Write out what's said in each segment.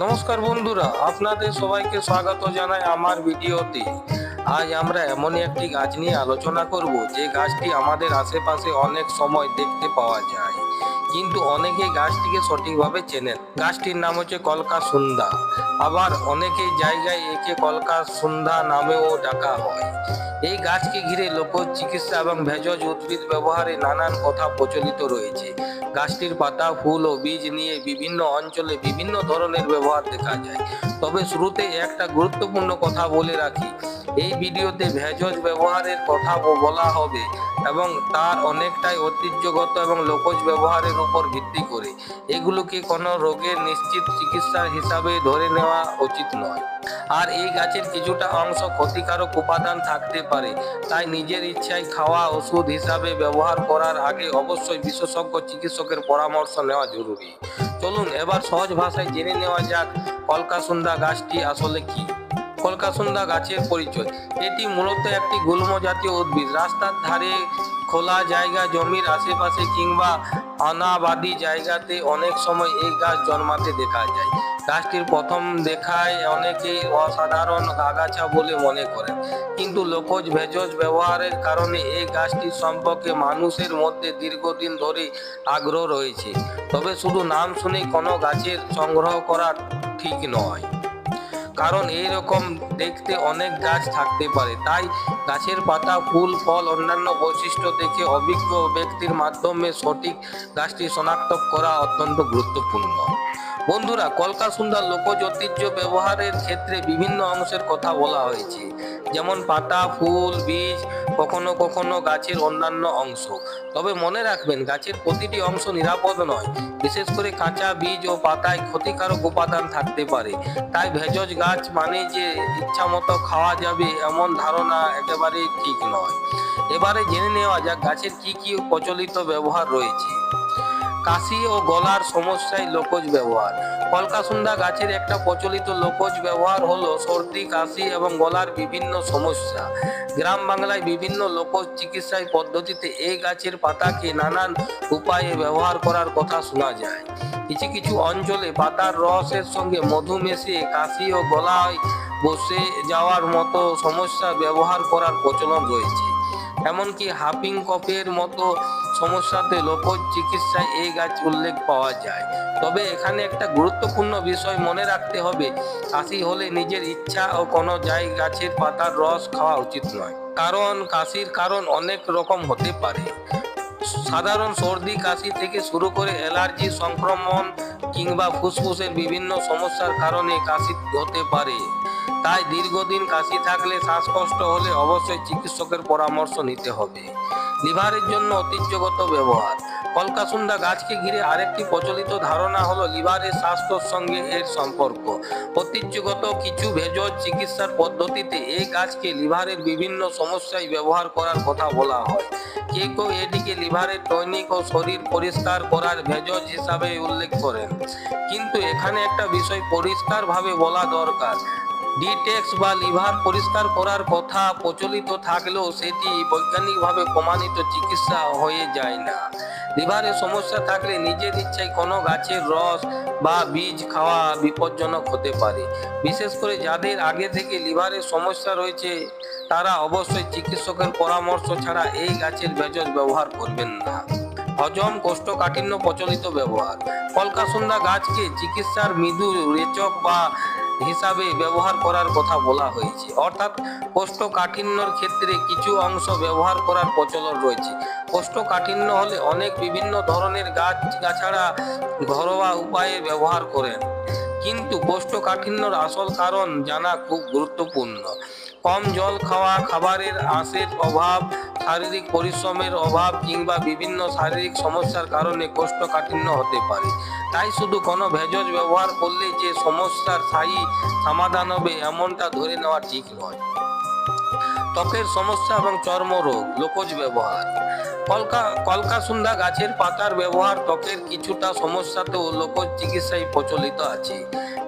নমস্কার বন্ধুরা, আপনাদের সবাইকে স্বাগত জানাই আমার ভিডিওতে। আজ আমরা এমনই একটি গাছ নিয়ে আলোচনা করব যে গাছটি আমাদের আশেপাশে অনেক সময় দেখতে পাওয়া যায়, কিন্তু অনেকে গাছটিকে সঠিকভাবে চেনেন। গাছটির নাম হচ্ছে কলকাসুন্দা। আবার অনেকে জায়গায় একে কলকাসুন্দা নামেও ডাকা হয়। এই গাছকে ঘিরে লোক চিকিৎসা এবং ভেষজ উদ্ভিদ ব্যবহারে নানান কথা প্রচলিত রয়েছে। গাছটির পাতা, ফুল ও বীজ নিয়ে বিভিন্ন অঞ্চলে বিভিন্ন ধরনের ব্যবহার দেখা যায়। তবে শুরুতে একটা গুরুত্বপূর্ণ কথা বলে রাখি, এই ভিডিওতে ভেষজ ব্যবহারের কথা বলা হবে এবং তার অনেকটাই ঐতিহ্যগত এবং লোকজ ব্যবহারের উপর ভিত্তি করে। এগুলোকে কোনো রোগের নিশ্চিত চিকিৎসা হিসাবে ধরে নেওয়া উচিত নয়। আর এই গাছের কিছুটা অংশ ক্ষতিকারক উপাদান থাকতে পারে, তাই নিজের ইচ্ছায় খাওয়া ওষুধ হিসাবে ব্যবহার করার আগে অবশ্যই বিশেষজ্ঞ চিকিৎসকের পরামর্শ নেওয়া জরুরি। চলুন এবার সহজ ভাষায় জেনে নেওয়া যাক কলকাসুন্দা গাছটি আসলে কি। কলকাসুন্দা গাছের পরিচয়। এটি মূলত একটি গুল্ম জাতীয় উদ্ভিদ। রাস্তার ধারে, খোলা জায়গা, জমির আশেপাশে কিংবা অনাবাদি জায়গাতে অনেক সময় এই গাছ জন্মাতে দেখা যায়। গাছটির প্রথম দেখায় অনেকেই অসাধারণ আগাছা বলে মনে করেন, কিন্তু লোকজ ভেষজ ব্যবহারের কারণে এই গাছটির সম্পর্কে মানুষের মধ্যে দীর্ঘদিন ধরে আগ্রহ রয়েছে। তবে শুধু নাম শুনেই কোনো গাছের সংগ্রহ করা ঠিক নয়, কারণ এই রকম দেখতে অনেক গাছ থাকতে পারে। তাই গাছের পাতা, ফুল, ফল, অন্যান্য বৈশিষ্ট্য দেখে অভিজ্ঞ ব্যক্তির মাধ্যমে সঠিক গাছটি শনাক্ত করা অত্যন্ত গুরুত্বপূর্ণ। বন্ধুরা, কলকাসুন্দার লোকজ ঐতিহ্য ব্যবহারের ক্ষেত্রে বিভিন্ন অংশের কথা বলা হয়েছে, যেমন পাতা, ফুল, বীজ, কখনো কখনো গাছের অন্যান্য অংশ। তবে মনে রাখবেন, গাছের প্রতিটি অংশ নিরাপদ নয়। বিশেষ করে কাঁচা বীজ ও পাতায় ক্ষতিকারক উপাদান থাকতে পারে। তাই ভেষজ গাছ মানে যে ইচ্ছামতো খাওয়া যাবে এমন ধারণা একেবারেই ঠিক নয়। এবারে জেনে নেওয়া যাক গাছের কি কি প্রচলিত ব্যবহার রয়েছে। কাশি ও গলার সমস্যায় লোকজ ব্যবহার। কলকাসুন্দা গাছের একটা প্রচলিত লোকজ ব্যবহার হলো সর্দি, কাশি এবং গলার বিভিন্ন সমস্যা। গ্রাম বাংলায় বিভিন্ন লোকজ চিকিৎসা পদ্ধতিতে এই গাছের পাতাকে নানান উপায়ে ব্যবহার করার কথা শোনা যায়। কিছু কিছু অঞ্চলে পাতার রসের সঙ্গে মধু মিশিয়ে কাশি ও গলায় বসে যাওয়ার মতো সমস্যা ব্যবহার করার প্রচলন রয়েছে। এমনকি হাফিং কফের মতো সমস্যাতে লোকজ চিকিৎসায় এই গাছ উল্লেখ পাওয়া যায়। তবে এখানে একটা গুরুত্বপূর্ণ বিষয় মনে রাখতে হবে, কাশি হলে নিজের ইচ্ছা ও কোনো গাছের পাতার রস খাওয়া উচিত নয়, কারণ কাশির কারণ অনেক রকম হতে পারে। সাধারণ সর্দি কাশি থেকে শুরু করে অ্যালার্জি, সংক্রমণ কিংবা ফুসফুসের বিভিন্ন সমস্যার কারণে কাশি হতে পারে। তাই দীর্ঘদিন কাশি থাকলে, শ্বাসকষ্ট হলে অবশ্যই চিকিৎসকের পরামর্শ নিতে হবে। লিভারের জন্য ঐতিহ্যগত ব্যবহার। কলকাসুন্দা গাছকে ঘিরে আরেকটি প্রচলিত ধারণা হলো লিভারের স্বাস্থ্যের সঙ্গে এর সম্পর্ক। ঐতিহ্যগত কিছু ভেষজ চিকিৎসার পদ্ধতিতে এই গাছকে লিভারের বিভিন্ন সমস্যায় ব্যবহার করার কথা বলা হয়। কেউ কেউ এটিকে লিভারের টনিক ও শরীর পরিষ্কার করার ভেষজ হিসাবে উল্লেখ করেন, কিন্তু এখানে একটা বিষয় পরিষ্কারভাবে বলা দরকার। ডিটেক্স বা লিভার পরিষ্কার করার কথা প্রচলিত থাকলেও সেটি বৈজ্ঞানিকভাবে প্রমাণিত চিকিৎসা হয়ে যায় না। লিভারের সমস্যা থাকলে নিজের ইচ্ছায় কোনো গাছের রস বা বীজ খাওয়া বিপজ্জনক হতে পারে। বিশেষ করে যাদের আগে থেকে লিভারের সমস্যা রয়েছে, তারা অবশ্যই চিকিৎসকের পরামর্শ ছাড়া এই গাছের ভেষজ ব্যবহার করবেন না। হজম, কোষ্ঠকাঠিন্য প্রচলিত ব্যবহার। কলকাসুন্দা গাছকে চিকিৎসার মৃদু রেচক বা হিসাবে ব্যবহার করার কথা বলা হয়েছে, অর্থাৎ কোষ্ঠকাঠিন্যর ক্ষেত্রে কিছু অংশ ব্যবহার করার প্রচলন রয়েছে। কোষ্ঠকাঠিন্য হলে অনেক বিভিন্ন ধরনের গাছগাছড়া ঘরোয়া উপায়ে ব্যবহার করেন, কিন্তু কোষ্ঠকাঠিন্যর আসল কারণ জানা খুব গুরুত্বপূর্ণ। কম জল খাওয়া, খাবারের আঁশের অভাব, শারীরিক পরিশ্রমের অভাব কিংবা বিভিন্ন শারীরিক সমস্যার কারণে কোষ্ঠকাঠিন্য হতে পারে। তাই শুধু কোনো ভেষজ ব্যবহার করলে যে সমস্যার স্থায়ী সমাধান হবে এমনটা ধরে নেওয়া ঠিক নয়। ত্বকের সমস্যা এবং চর্মরোগ, লোকজ ব্যবহার। কলকাসুন্দা গাছের পাতার ব্যবহার ত্বকের কিছুটা সমস্যাতেও লোকজ চিকিৎসায় প্রচলিত আছে।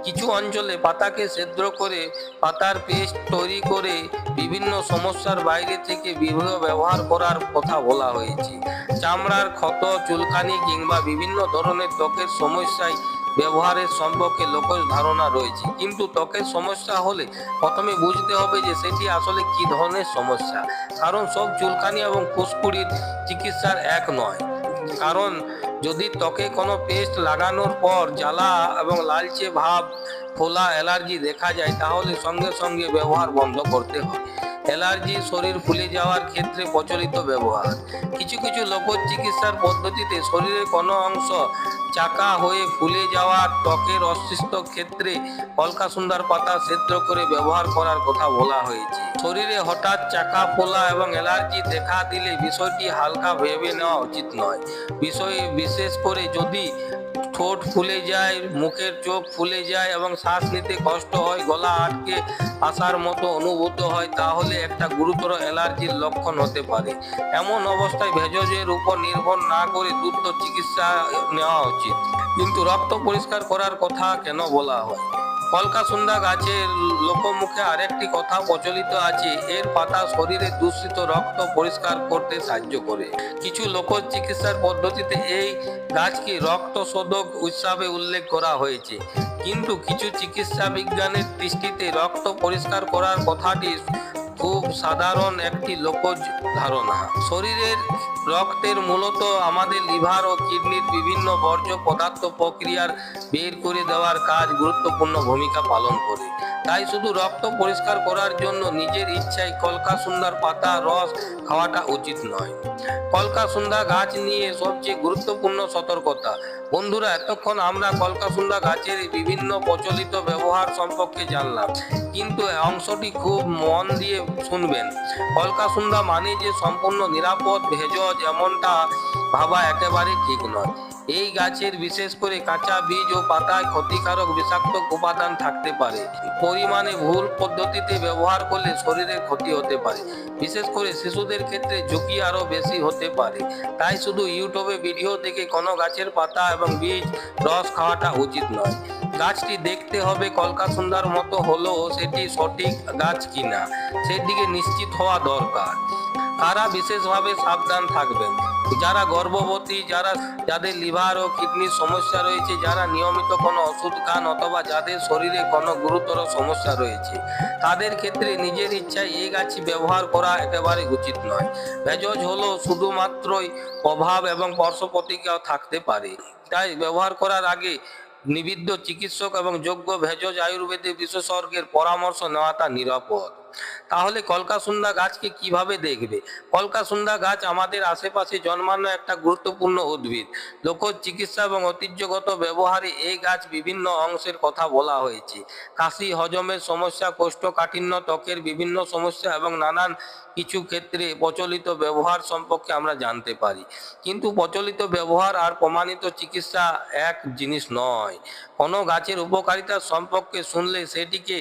কিছু অঞ্চলে পাতাকে সেদ্ধ করে পাতার পেস্ট তৈরি করে বিভিন্ন সমস্যার বাইরে থেকে বিভিন্ন ব্যবহার করার কথা বলা হয়েছে। চামড়ার ক্ষত, চুলকানি কিংবা বিভিন্ন ধরনের ত্বকের সমস্যায় ব্যবহারের সম্পর্কে লোকের ধারণা রয়েছে, কিন্তু ত্বকের সমস্যা হলে প্রথমে বুঝতে হবে যে সেটি আসলে কি ধরনের সমস্যা। কারণ সব চুলকানি এবং ফুসকুড়ির চিকিৎসার এক নয়। কারণ যদি ত্বকে কোনো পেস্ট লাগানোর পর জ্বালা এবং লালচে ভাব, ফোলা, অ্যালার্জি দেখা যায়, তাহলে সঙ্গে সঙ্গে ব্যবহার বন্ধ করতে হয়। অ্যালার্জি শরীর ফুলে যাওয়ার ক্ষেত্রে প্রচলিত ব্যবহার। কিছু কিছু লোক চিকিৎসার পদ্ধতিতে শরীরের কোনো অংশ চাকা হয়ে ফুলে যাওয়া ত্বকের অস্তিত্ব ক্ষেত্রে কলকাসুন্দার পাতা সেদ্ধ করে ব্যবহার করার কথা বলা হয়েছে। শরীরে হঠাৎ চাকা ফোলা এবং অ্যালার্জি দেখা দিলে বিষয়টি হালকা ভেবে নেওয়া উচিত নয়। বিশেষ করে যদি ঠোঁট ফুলে যায়, মুখের চোখ ফুলে যায় এবং শ্বাস নিতে কষ্ট হয়, গলা আটকে আসার মতো অনুভূত হয়, তাহলে একটা গুরুতর অ্যালার্জির লক্ষণ হতে পারে। এমন অবস্থায় ভেষজের উপর নির্ভর না করে দ্রুত চিকিৎসা নেওয়া উচিত। কিন্তু রক্ত পরিষ্কার করার কথা কেন বলা হয়? কলকাসুন্দা গাছের লোকমুখে আরেকটি কথা প্রচলিত আছে, এর পাতা শরীরে দূষিত রক্ত পরিষ্কার করতে সাহায্য করে। কিছু লোক চিকিৎসার পদ্ধতিতে এই গাছকে রক্ত শোধক হিসাবে উল্লেখ করা হয়েছে, কিন্তু কিছু চিকিৎসা বিজ্ঞানের দৃষ্টিতে রক্ত পরিষ্কার করার কথাটি খুব সাধারণ একটি লোকজ ধারণা। শরীরের রক্তের মূলত আমাদের লিভার ও কিডনির বিভিন্ন বর্জ্য পদার্থ প্রক্রিয়ার বের করে দেওয়ার কাজ গুরুত্বপূর্ণ ভূমিকা পালন করে। তাই শুধু রক্ত পরিষ্কার করার জন্য নিজের ইচ্ছায় কলকাসুন্দার পাতা রস খাওয়াটা উচিত নয়। কলকাসুন্দা গাছ নিয়ে সবচেয়ে গুরুত্বপূর্ণ সতর্কতা। বন্ধুরা, এতক্ষণ আমরা কলকাসুন্দা গাছের বিভিন্ন প্রচলিত ব্যবহার সম্পর্কে জানলাম, কিন্তু অংশটি খুব মন দিয়ে শুনবেন। কলকাসুন্দা মানে যে সম্পূর্ণ নিরাপদ ভেষজ এমনটা ভাবা একেবারে ঠিক নয়। এই গাছের বিশেষ করে কাঁচা বীজ ও পাতায় ক্ষতিকারক বিষাক্ত উপাদান থাকতে পারে। পরিমাণে ভুল পদ্ধতিতে ব্যবহার করলে শরীরের ক্ষতি হতে পারে। বিশেষ করে শিশুদের ক্ষেত্রে ঝুঁকি আরো বেশি হতে পারে। তাই শুধু ইউটিউবে ভিডিও দেখে কোনো গাছের পাতা এবং বীজ রস খাওয়াটা উচিত নয়। গাছটি দেখতে হবে কলকাসুন্দার মতো হলেও সেটি সঠিক গাছ কিনা সেদিকে নিশ্চিত হওয়া দরকার। কারা বিশেষভাবে সাবধান থাকবেন? যারা গর্ভবতী, যাদের লিভার ও কিডনির সমস্যা রয়েছে, যারা নিয়মিত কোনো ওষুধ খান অথবা যাদের শরীরে কোনো গুরুতর সমস্যা রয়েছে, তাদের ক্ষেত্রে নিজের ইচ্ছায় এই গাছটি ব্যবহার করা একেবারে উচিত নয়। ভেষজ হলো শুধুমাত্রই প্রভাব এবং পার্শ্ব প্রতিক্রিয়া থাকতে পারে। তাই ব্যবহার করার আগে নিবিদ্ধ চিকিৎসক এবং যোগ্য ভেষজ আয়ুর্বেদিক বিশেষজ্ঞের পরামর্শ নেওয়াটা নিরাপদ। তাহলে কলকাসুন্দা গাছকে কিভাবে দেখবে? কলকাসুন্দা গাছ আমাদের আশেপাশে জন্মানো একটা গুরুত্বপূর্ণ উদ্ভিদ। লোক চিকিৎসা এবং ঐতিহ্যগত ব্যবহারে এই গাছ বিভিন্ন অংশের কথা বলা হয়েছে। কাশি, হজমের সমস্যা, কোষ্ঠকাঠিন্য, ত্বকের বিভিন্ন সমস্যা এবং নানান কিছু ক্ষেত্রে প্রচলিত ব্যবহার সম্পর্কে আমরা জানতে পারি। কিন্তু প্রচলিত ব্যবহার আর প্রমাণিত চিকিৎসা এক জিনিস নয়। কোনো গাছের উপকারিতা সম্পর্কে শুনলে সেটিকে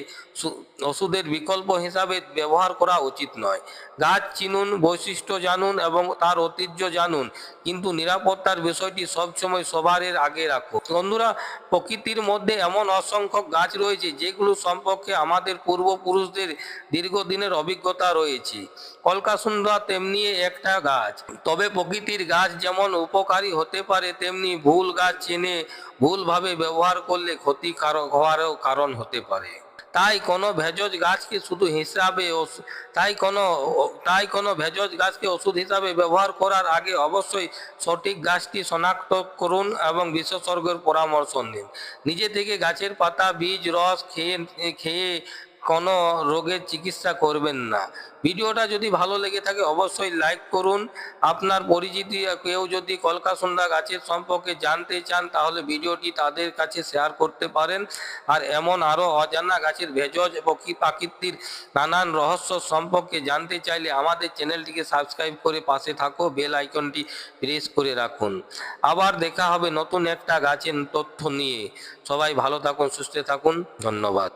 ওষুধের বিকল্প হিসাবে ব্যবহার করা উচিত নয়। গাছ চিনুন, বৈশিষ্ট্য জানুন এবং তার ঐতিহ্য জানুন, কিন্তু নিরাপত্তার বিষয়টি সবসময় সবার আগে রাখুন। বন্ধুরা, প্রকৃতির মধ্যে এমন অসংখ্য গাছ রয়েছে যেগুলো সম্পর্কে আমাদের পূর্বপুরুষদের দীর্ঘদিনের অভিজ্ঞতা রয়েছে। কলকাসুন্দা তেমনি একটা গাছ। তবে প্রকৃতির গাছ যেমন উপকারী হতে পারে, তেমনি ভুল গাছ চিনে ভুলভাবে ব্যবহার করলে ক্ষতিকারক হওয়ারও কারণ হতে পারে। তাই কোনো ভেষজ গাছকে ওষুধ হিসাবে ব্যবহার করার আগে অবশ্যই সঠিক গাছটি শনাক্ত করুন এবং বিশেষজ্ঞের পরামর্শ নিন। নিজে থেকে গাছের পাতা, বীজ, রস খেয়ে কোনো রোগের চিকিৎসা করবেন না। ভিডিওটা যদি ভালো লেগে থাকে অবশ্যই লাইক করুন। আপনার পরিচিতি কেউ যদি কলকাসুন্দা গাছের সম্পর্কে জানতে চান তাহলে ভিডিওটি তাদের কাছে শেয়ার করতে পারেন। আর এমন আরও অজানা গাছের ভেষজ প্রকৃতির নানান রহস্য সম্পর্কে জানতে চাইলে আমাদের চ্যানেলটিকে সাবস্ক্রাইব করে পাশে থাকো, বেল আইকনটি প্রেস করে রাখুন। আবার দেখা হবে নতুন একটা গাছের তথ্য নিয়ে। সবাই ভালো থাকুন, সুস্থ থাকুন। ধন্যবাদ।